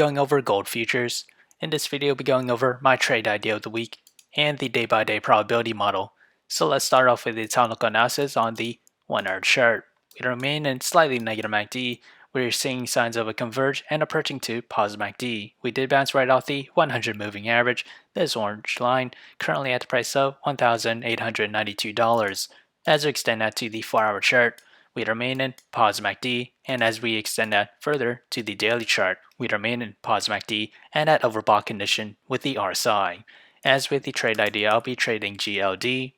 Going over gold futures. In this video, I'll be going over my trade idea of the week and the day-by-day probability model. So let's start off with the technical analysis on the 1-hour chart. We remain in slightly negative MACD. We're seeing signs of a converge and approaching to positive MACD. We did bounce right off the 100 moving average, this orange line, currently at the price of $1,892. As we extend that to the 4-hour chart, we remain in positive MACD, and as we extend that further to the daily chart, we remain in positive MACD and at overbought condition with the RSI. As with the trade idea, I'll be trading GLD,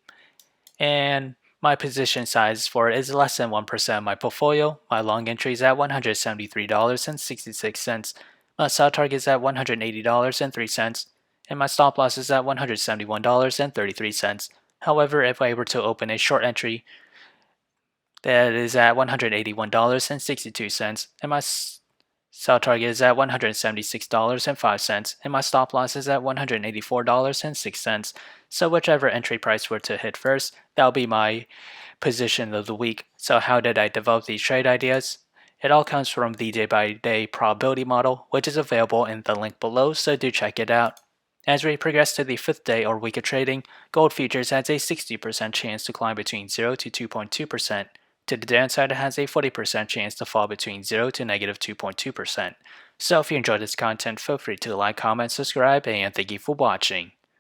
and my position size for it is less than 1% of my portfolio. My long entry is at $173.66. My sell target is at $180.03, and my stop loss is at $171.33. However, if I were to open a short entry, that is at $181.62, and my sell target is at $176.05, and my stop loss is at $184.06. So whichever entry price were to hit first, that'll be my position of the week. So how did I develop these trade ideas? It all comes from the day-by-day probability model, which is available in the link below, so do check it out. As we progress to the 5th day or week of trading, gold futures has a 60% chance to climb between 0 to 2.2%. To the downside, it has a 40% chance to fall between 0 to negative 2.2%. So if you enjoyed this content, feel free to like, comment, subscribe, and thank you for watching.